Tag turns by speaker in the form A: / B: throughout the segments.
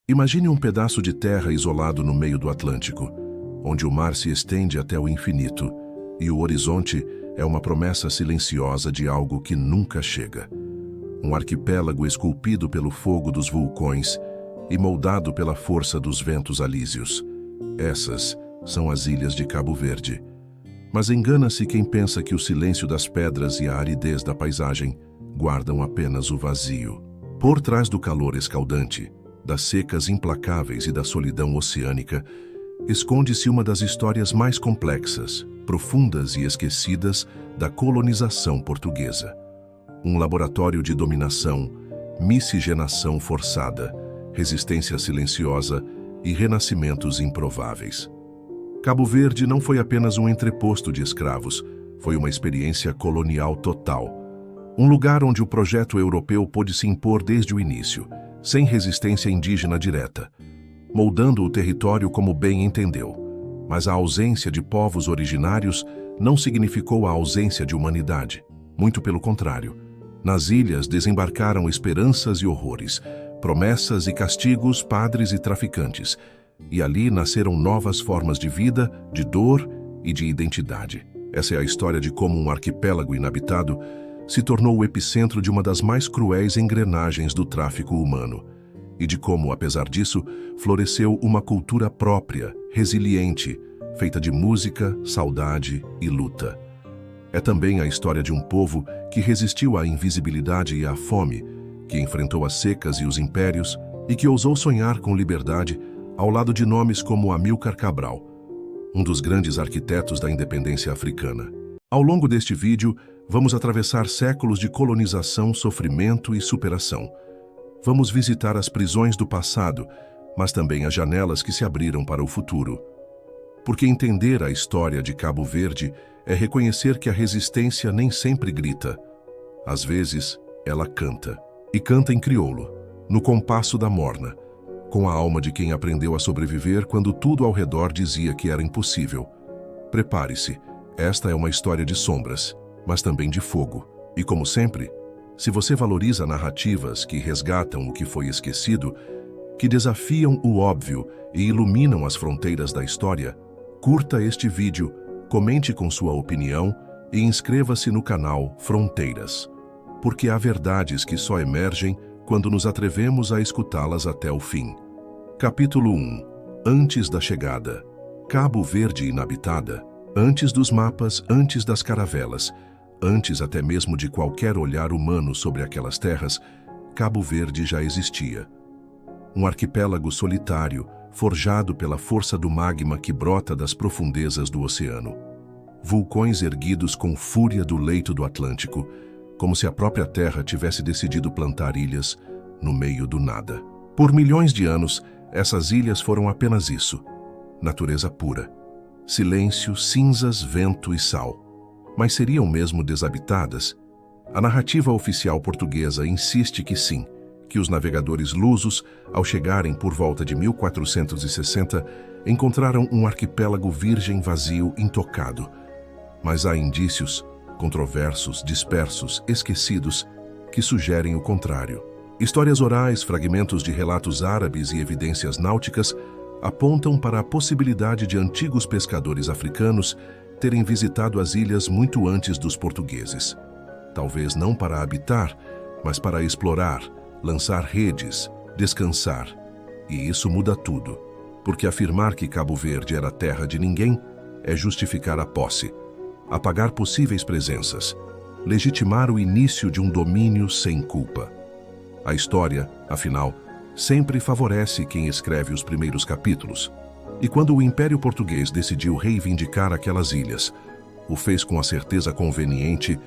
A: Imagine um pedaço de terra isolado no meio do Atlântico, onde o mar se estende até o infinito e o horizonte é uma promessa silenciosa de algo que nunca chega. Um arquipélago esculpido pelo fogo dos vulcões e moldado pela força dos ventos alísios. Essas são as ilhas de Cabo Verde. Mas engana-se quem pensa que o silêncio das pedras e a aridez da paisagem guardam apenas o vazio. Por trás do calor escaldante, das secas implacáveis e da solidão oceânica, esconde-se uma das histórias mais complexas, profundas e esquecidas da colonização portuguesa. Um laboratório de dominação, miscigenação forçada, resistência silenciosa e renascimentos improváveis. Cabo Verde não foi apenas um entreposto de escravos, foi uma experiência colonial total. Um lugar onde o projeto europeu pôde se impor desde o início, sem resistência indígena direta, moldando o território como bem entendeu. Mas a ausência de povos originários não significou a ausência de humanidade. Muito pelo contrário. Nas ilhas desembarcaram esperanças e horrores, promessas e castigos, padres e traficantes. E ali nasceram novas formas de vida, de dor e de identidade. Essa é a história de como um arquipélago inabitado se tornou o epicentro de uma das mais cruéis engrenagens do tráfico humano. E de como, apesar disso, floresceu uma cultura própria, resiliente, feita de música, saudade e luta. É também a história de um povo que resistiu à invisibilidade e à fome, que enfrentou as secas e os impérios e que ousou sonhar com liberdade ao lado de nomes como Amílcar Cabral, um dos grandes arquitetos da independência africana. Ao longo deste vídeo, vamos atravessar séculos de colonização, sofrimento e superação. Vamos visitar as prisões do passado, mas também as janelas que se abriram para o futuro. Porque entender a história de Cabo Verde é reconhecer que a resistência nem sempre grita. Às vezes, ela canta. E canta em crioulo, no compasso da morna, com a alma de quem aprendeu a sobreviver quando tudo ao redor dizia que era impossível. Prepare-se, esta é uma história de sombras, mas também de fogo. E como sempre, se você valoriza narrativas que resgatam o que foi esquecido, que desafiam o óbvio e iluminam as fronteiras da história, curta este vídeo, comente com sua opinião e inscreva-se no canal Fronteiras. Porque há verdades que só emergem quando nos atrevemos a escutá-las até o fim. Capítulo 1. Antes da chegada. Cabo Verde inabitada. Antes dos mapas, antes das caravelas, antes até mesmo de qualquer olhar humano sobre aquelas terras, Cabo Verde já existia. Um arquipélago solitário, forjado pela força do magma que brota das profundezas do oceano. Vulcões erguidos com fúria do leito do Atlântico, como se a própria Terra tivesse decidido plantar ilhas no meio do nada. Por milhões de anos, essas ilhas foram apenas isso: natureza pura. Silêncio, cinzas, vento e sal. Mas seriam mesmo desabitadas? A narrativa oficial portuguesa insiste que sim, que os navegadores lusos, ao chegarem por volta de 1460, encontraram um arquipélago virgem vazio, intocado. Mas há indícios controversos, dispersos, esquecidos, que sugerem o contrário. Histórias orais, fragmentos de relatos árabes e evidências náuticas apontam para a possibilidade de antigos pescadores africanos terem visitado as ilhas muito antes dos portugueses. Talvez não para habitar, mas para explorar, lançar redes, descansar. E isso muda tudo, porque afirmar que Cabo Verde era terra de ninguém é justificar a posse, apagar possíveis presenças, legitimar o início de um domínio sem culpa. A história, afinal, sempre favorece quem escreve os primeiros capítulos. E quando o Império Português decidiu reivindicar aquelas ilhas, o fez com a certeza conveniente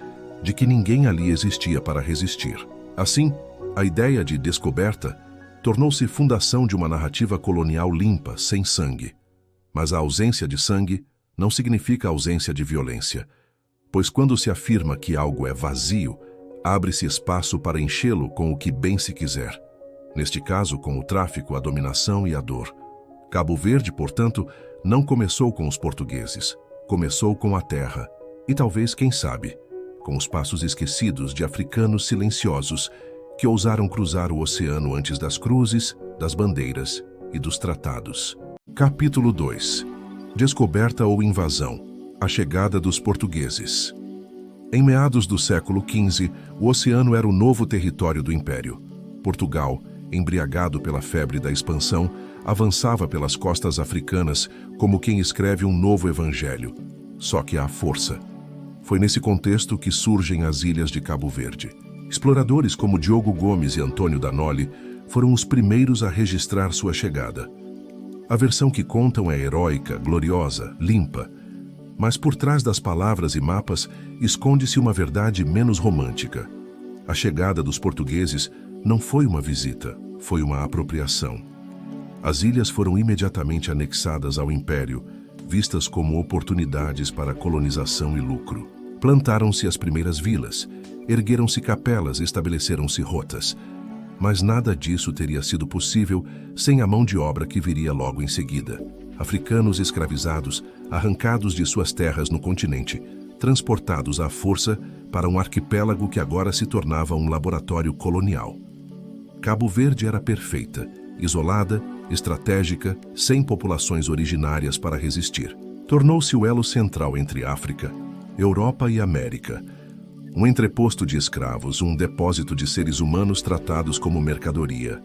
A: de que ninguém ali existia para resistir. Assim, a ideia de descoberta tornou-se fundação de uma narrativa colonial limpa, sem sangue. Mas a ausência de sangue não significa ausência de violência, pois quando se afirma que algo é vazio, abre-se espaço para enchê-lo com o que bem se quiser. Neste caso, com o tráfico, a dominação e a dor. Cabo Verde, portanto, não começou com os portugueses, começou com a terra, e talvez, quem sabe, com os passos esquecidos de africanos silenciosos que ousaram cruzar o oceano antes das cruzes, das bandeiras e dos tratados. Capítulo 2. Descoberta ou invasão. A chegada dos portugueses. Em meados do século XV, o oceano era o novo território do Império. Portugal, embriagado pela febre da expansão, avançava pelas costas africanas como quem escreve um novo evangelho, só que à força. Foi nesse contexto que surgem as ilhas de Cabo Verde. Exploradores como Diogo Gomes e Antônio da Noli foram os primeiros a registrar sua chegada. A versão que contam é heróica, gloriosa, limpa, mas por trás das palavras e mapas esconde-se uma verdade menos romântica. A chegada dos portugueses não foi uma visita, foi uma apropriação. As ilhas foram imediatamente anexadas ao Império, vistas como oportunidades para colonização e lucro. Plantaram-se as primeiras vilas, ergueram-se capelas, estabeleceram-se rotas. Mas nada disso teria sido possível sem a mão de obra que viria logo em seguida. Africanos escravizados, arrancados de suas terras no continente, transportados à força para um arquipélago que agora se tornava um laboratório colonial. Cabo Verde era perfeita, isolada, estratégica, sem populações originárias para resistir. Tornou-se o elo central entre África, Europa e América. Um entreposto de escravos, um depósito de seres humanos tratados como mercadoria.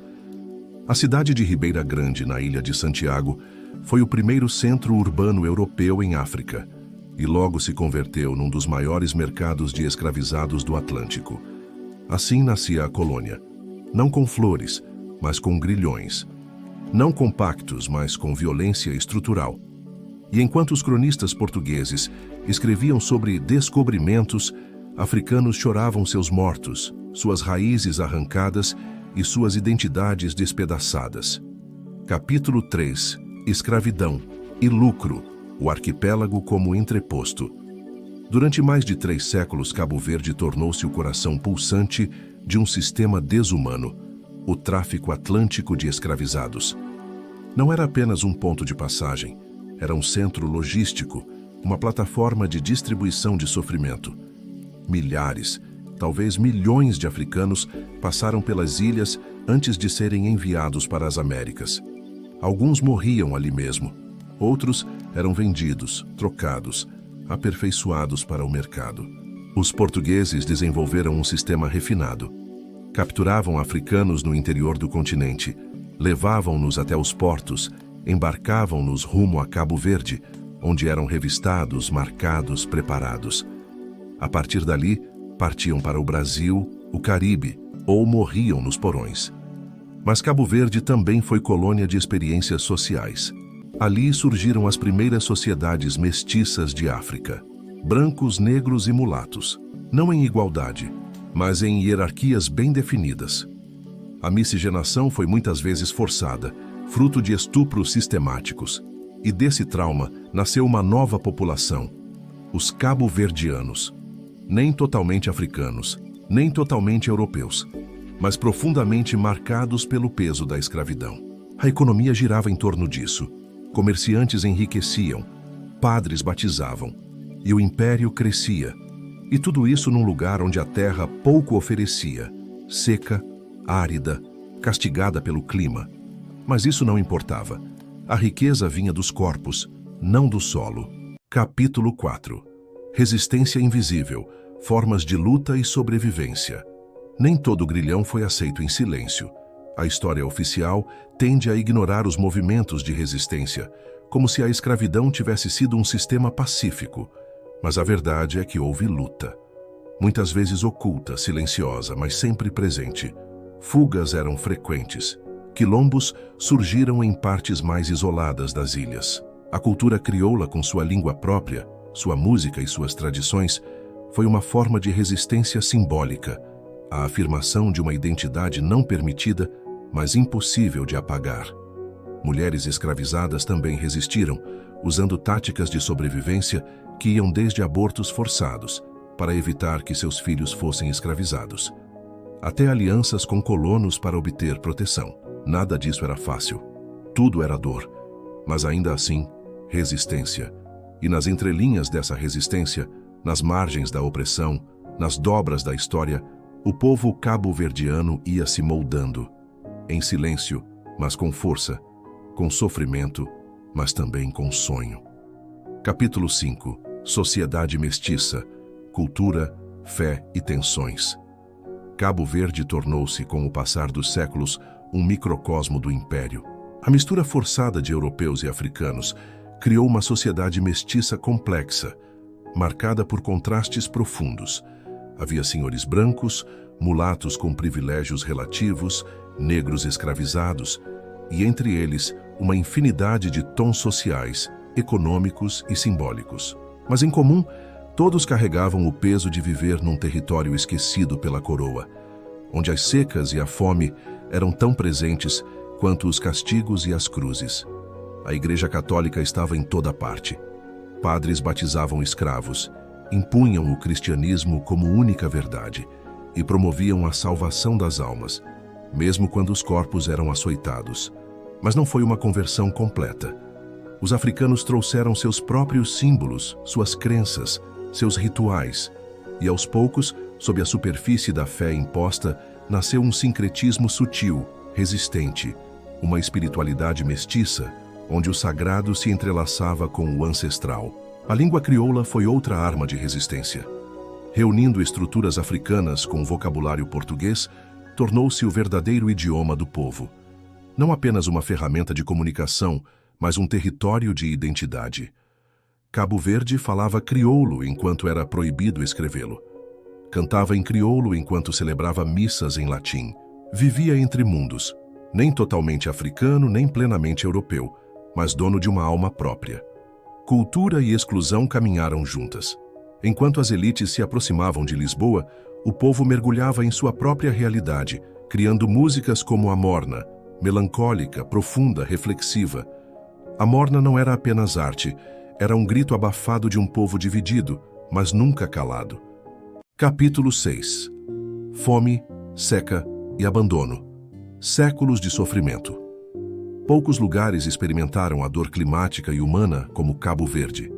A: A cidade de Ribeira Grande, na ilha de Santiago, foi o primeiro centro urbano europeu em África e logo se converteu num dos maiores mercados de escravizados do Atlântico. Assim nascia a colônia, não com flores, mas com grilhões. Não com pactos, mas com violência estrutural. E enquanto os cronistas portugueses escreviam sobre descobrimentos, africanos choravam seus mortos, suas raízes arrancadas e suas identidades despedaçadas. Capítulo 3. Escravidão e lucro, o arquipélago como entreposto. Durante mais de 3 séculos, Cabo Verde tornou-se o coração pulsante de um sistema desumano, o tráfico atlântico de escravizados. Não era apenas um ponto de passagem, era um centro logístico, uma plataforma de distribuição de sofrimento. Milhares, talvez milhões de africanos passaram pelas ilhas antes de serem enviados para as Américas. Alguns morriam ali mesmo, outros eram vendidos, trocados, aperfeiçoados para o mercado. Os portugueses desenvolveram um sistema refinado. Capturavam africanos no interior do continente, levavam-nos até os portos, embarcavam-nos rumo a Cabo Verde, onde eram revistados, marcados, preparados. A partir dali, partiam para o Brasil, o Caribe, ou morriam nos porões. Mas Cabo Verde também foi colônia de experiências sociais. Ali surgiram as primeiras sociedades mestiças de África. Brancos, negros e mulatos, não em igualdade, mas em hierarquias bem definidas. A miscigenação foi muitas vezes forçada, fruto de estupros sistemáticos. E desse trauma nasceu uma nova população, os cabo-verdianos. Nem totalmente africanos, nem totalmente europeus, mas profundamente marcados pelo peso da escravidão. A economia girava em torno disso. Comerciantes enriqueciam, padres batizavam, e o império crescia. E tudo isso num lugar onde a terra pouco oferecia, seca, árida, castigada pelo clima. Mas isso não importava. A riqueza vinha dos corpos, não do solo. Capítulo 4. Resistência invisível, formas de luta e sobrevivência. Nem todo grilhão foi aceito em silêncio. A história oficial tende a ignorar os movimentos de resistência, como se a escravidão tivesse sido um sistema pacífico. Mas a verdade é que houve luta. Muitas vezes oculta, silenciosa, mas sempre presente. Fugas eram frequentes. Quilombos surgiram em partes mais isoladas das ilhas. A cultura crioula, com sua língua própria, sua música e suas tradições, foi uma forma de resistência simbólica, a afirmação de uma identidade não permitida, mas impossível de apagar. Mulheres escravizadas também resistiram, usando táticas de sobrevivência que iam desde abortos forçados, para evitar que seus filhos fossem escravizados, até alianças com colonos para obter proteção. Nada disso era fácil. Tudo era dor, mas ainda assim, resistência. E nas entrelinhas dessa resistência, nas margens da opressão, nas dobras da história, o povo cabo-verdiano ia se moldando. Em silêncio, mas com força, com sofrimento, mas também com sonho. Capítulo 5. Sociedade mestiça, cultura, fé e tensões. Cabo Verde tornou-se, com o passar dos séculos, um microcosmo do império. A mistura forçada de europeus e africanos criou uma sociedade mestiça complexa, marcada por contrastes profundos. Havia senhores brancos, mulatos com privilégios relativos, negros escravizados, e entre eles uma infinidade de tons sociais, econômicos e simbólicos. Mas em comum, todos carregavam o peso de viver num território esquecido pela coroa, onde as secas e a fome eram tão presentes quanto os castigos e as cruzes. A Igreja Católica estava em toda parte. Padres batizavam escravos, impunham o cristianismo como única verdade e promoviam a salvação das almas, mesmo quando os corpos eram açoitados. Mas não foi uma conversão completa. Os africanos trouxeram seus próprios símbolos, suas crenças, seus rituais, e aos poucos, sob a superfície da fé imposta, nasceu um sincretismo sutil, resistente, uma espiritualidade mestiça, onde o sagrado se entrelaçava com o ancestral. A língua crioula foi outra arma de resistência. Reunindo estruturas africanas com vocabulário português, tornou-se o verdadeiro idioma do povo. Não apenas uma ferramenta de comunicação, mas um território de identidade. Cabo Verde falava crioulo enquanto era proibido escrevê-lo. Cantava em crioulo enquanto celebrava missas em latim. Vivia entre mundos, nem totalmente africano, nem plenamente europeu, mas dono de uma alma própria. Cultura e exclusão caminharam juntas. Enquanto as elites se aproximavam de Lisboa, o povo mergulhava em sua própria realidade, criando músicas como a morna, melancólica, profunda, reflexiva. A morna não era apenas arte, era um grito abafado de um povo dividido, mas nunca calado. Capítulo 6. Fome, seca e abandono. Séculos de sofrimento. Poucos lugares experimentaram a dor climática e humana como Cabo Verde.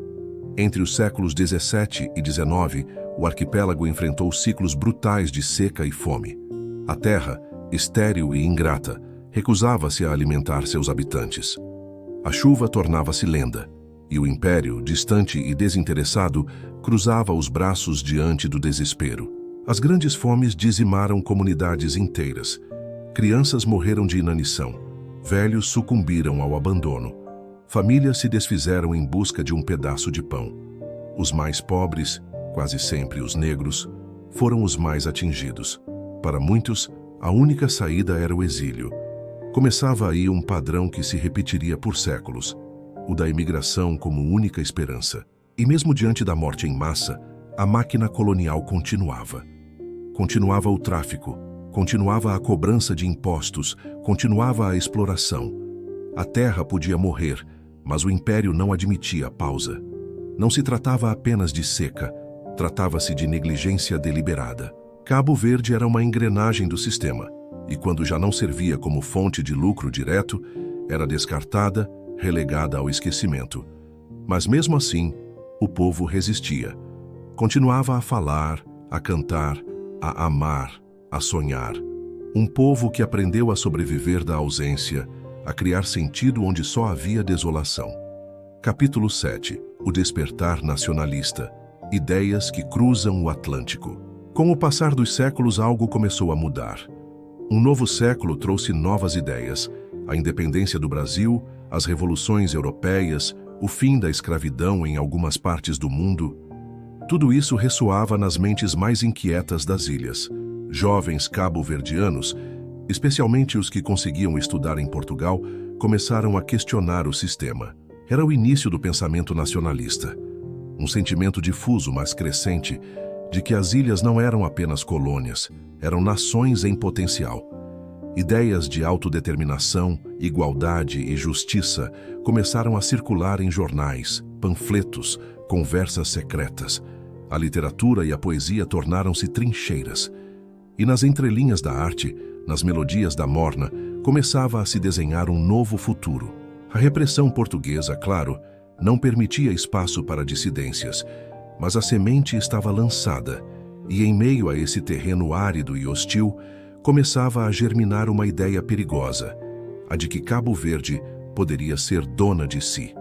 A: Entre os séculos 17 e 19, o arquipélago enfrentou ciclos brutais de seca e fome. A terra, estéril e ingrata, recusava-se a alimentar seus habitantes. A chuva tornava-se lenda, e o império, distante e desinteressado, cruzava os braços diante do desespero. As grandes fomes dizimaram comunidades inteiras. Crianças morreram de inanição. Velhos sucumbiram ao abandono. Famílias se desfizeram em busca de um pedaço de pão. Os mais pobres, quase sempre os negros, foram os mais atingidos. Para muitos, a única saída era o exílio. Começava aí um padrão que se repetiria por séculos, o da imigração como única esperança. E mesmo diante da morte em massa, a máquina colonial continuava. Continuava o tráfico, continuava a cobrança de impostos, continuava a exploração. A terra podia morrer, mas o império não admitia pausa. Não se tratava apenas de seca, tratava-se de negligência deliberada. Cabo Verde era uma engrenagem do sistema, e quando já não servia como fonte de lucro direto, era descartada, relegada ao esquecimento. Mas mesmo assim, o povo resistia. Continuava a falar, a cantar, a amar, a sonhar. Um povo que aprendeu a sobreviver da ausência, a criar sentido onde só havia desolação. Capítulo 7. O despertar nacionalista. Ideias que cruzam o Atlântico. Com o passar dos séculos, algo começou a mudar. Um novo século trouxe novas ideias. A independência do Brasil, as revoluções europeias, o fim da escravidão em algumas partes do mundo. Tudo isso ressoava nas mentes mais inquietas das ilhas. Jovens cabo-verdianos, especialmente os que conseguiam estudar em Portugal, começaram a questionar o sistema. Era o início do pensamento nacionalista. Um sentimento difuso, mas crescente, de que as ilhas não eram apenas colônias, eram nações em potencial. Ideias de autodeterminação, igualdade e justiça começaram a circular em jornais, panfletos, conversas secretas. A literatura e a poesia tornaram-se trincheiras. E nas entrelinhas da arte, nas melodias da morna, começava a se desenhar um novo futuro. A repressão portuguesa, claro, não permitia espaço para dissidências, mas a semente estava lançada, e em meio a esse terreno árido e hostil, começava a germinar uma ideia perigosa, a de que Cabo Verde poderia ser dona de si.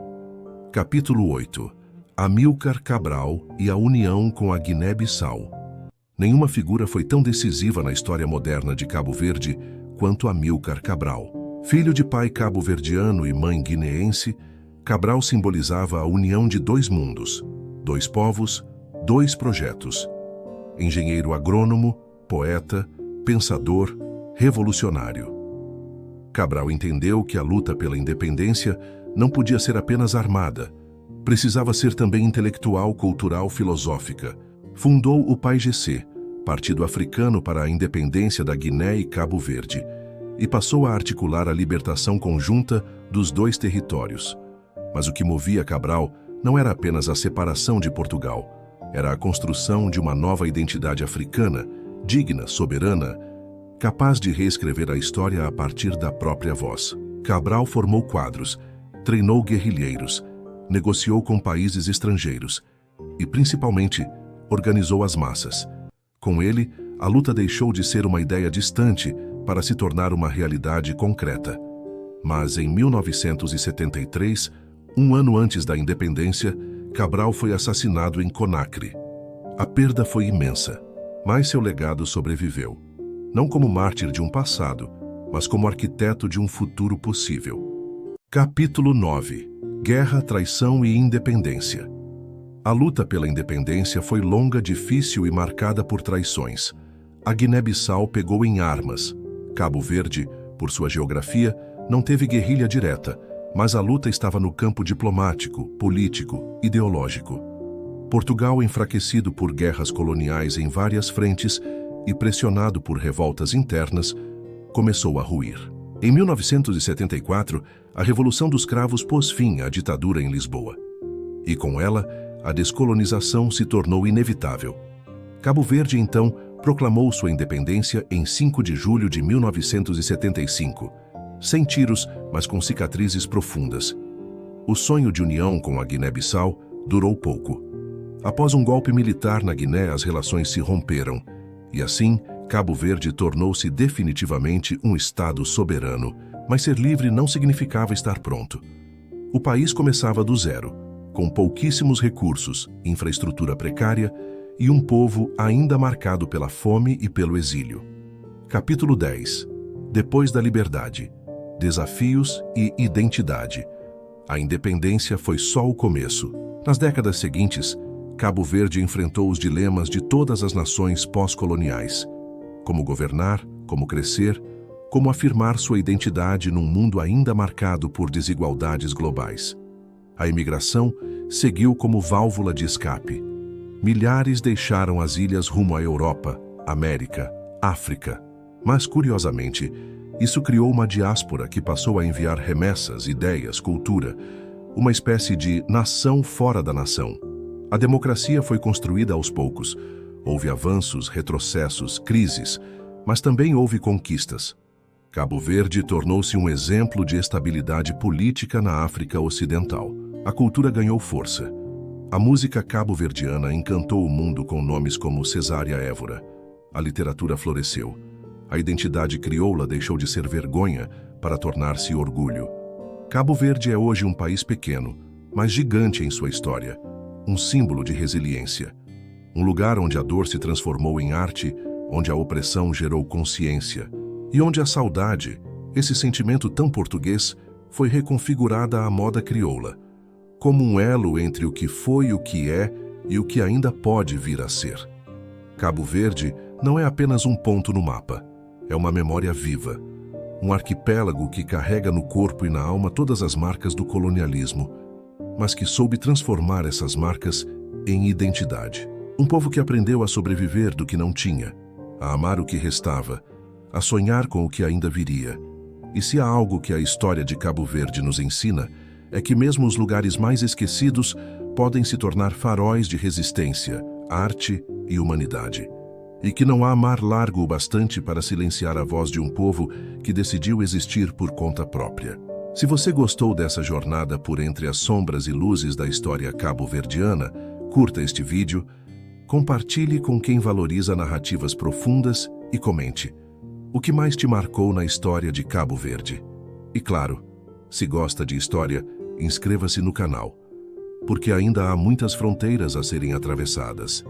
A: Capítulo 8. Amílcar Cabral e a união com a Guiné-Bissau. Nenhuma figura foi tão decisiva na história moderna de Cabo Verde quanto Amílcar Cabral. Filho de pai cabo-verdiano e mãe guineense, Cabral simbolizava a união de dois mundos, dois povos, dois projetos. Engenheiro agrônomo, poeta, pensador, revolucionário. Cabral entendeu que a luta pela independência não podia ser apenas armada, precisava ser também intelectual, cultural, filosófica. Fundou o PAIGC, Partido Africano para a Independência da Guiné e Cabo Verde, e passou a articular a libertação conjunta dos dois territórios. Mas o que movia Cabral não era apenas a separação de Portugal, era a construção de uma nova identidade africana, digna, soberana, capaz de reescrever a história a partir da própria voz. Cabral formou quadros, treinou guerrilheiros, negociou com países estrangeiros e, principalmente, organizou as massas. Com ele, a luta deixou de ser uma ideia distante para se tornar uma realidade concreta. Mas em 1973, um ano antes da independência, Cabral foi assassinado em Conakry. A perda foi imensa, mas seu legado sobreviveu. Não como mártir de um passado, mas como arquiteto de um futuro possível. Capítulo 9. Guerra, traição e independência. A luta pela independência foi longa, difícil e marcada por traições. A Guiné-Bissau pegou em armas. Cabo Verde, por sua geografia, não teve guerrilha direta, mas a luta estava no campo diplomático, político, ideológico. Portugal, enfraquecido por guerras coloniais em várias frentes e pressionado por revoltas internas, começou a ruir. Em 1974, a Revolução dos Cravos pôs fim à ditadura em Lisboa. E com ela, a descolonização se tornou inevitável. Cabo Verde, então, proclamou sua independência em 5 de julho de 1975, sem tiros, mas com cicatrizes profundas. O sonho de união com a Guiné-Bissau durou pouco. Após um golpe militar na Guiné, as relações se romperam, e assim, Cabo Verde tornou-se definitivamente um estado soberano, mas ser livre não significava estar pronto. O país começava do zero, com pouquíssimos recursos, infraestrutura precária e um povo ainda marcado pela fome e pelo exílio. Capítulo 10. Depois da liberdade. Desafios e identidade. A independência foi só o começo. Nas décadas seguintes, Cabo Verde enfrentou os dilemas de todas as nações pós-coloniais. Como governar, como crescer, como afirmar sua identidade num mundo ainda marcado por desigualdades globais. A imigração seguiu como válvula de escape. Milhares deixaram as ilhas rumo à Europa, América, África. Mas, curiosamente, isso criou uma diáspora que passou a enviar remessas, ideias, cultura, uma espécie de nação fora da nação. A democracia foi construída aos poucos. Houve avanços, retrocessos, crises, mas também houve conquistas. Cabo Verde tornou-se um exemplo de estabilidade política na África Ocidental. A cultura ganhou força. A música cabo-verdiana encantou o mundo com nomes como Cesária Évora. A literatura floresceu. A identidade crioula deixou de ser vergonha para tornar-se orgulho. Cabo Verde é hoje um país pequeno, mas gigante em sua história. Um símbolo de resiliência. Um lugar onde a dor se transformou em arte, onde a opressão gerou consciência. E onde a saudade, esse sentimento tão português, foi reconfigurada à moda crioula, como um elo entre o que foi, o que é e o que ainda pode vir a ser. Cabo Verde não é apenas um ponto no mapa, é uma memória viva, um arquipélago que carrega no corpo e na alma todas as marcas do colonialismo, mas que soube transformar essas marcas em identidade. Um povo que aprendeu a sobreviver do que não tinha, a amar o que restava, a sonhar com o que ainda viria. E se há algo que a história de Cabo Verde nos ensina, é que mesmo os lugares mais esquecidos podem se tornar faróis de resistência, arte e humanidade. E que não há mar largo o bastante para silenciar a voz de um povo que decidiu existir por conta própria. Se você gostou dessa jornada por entre as sombras e luzes da história cabo-verdiana, curta este vídeo, compartilhe com quem valoriza narrativas profundas e comente: o que mais te marcou na história de Cabo Verde? E claro, se gosta de história, inscreva-se no canal, porque ainda há muitas fronteiras a serem atravessadas.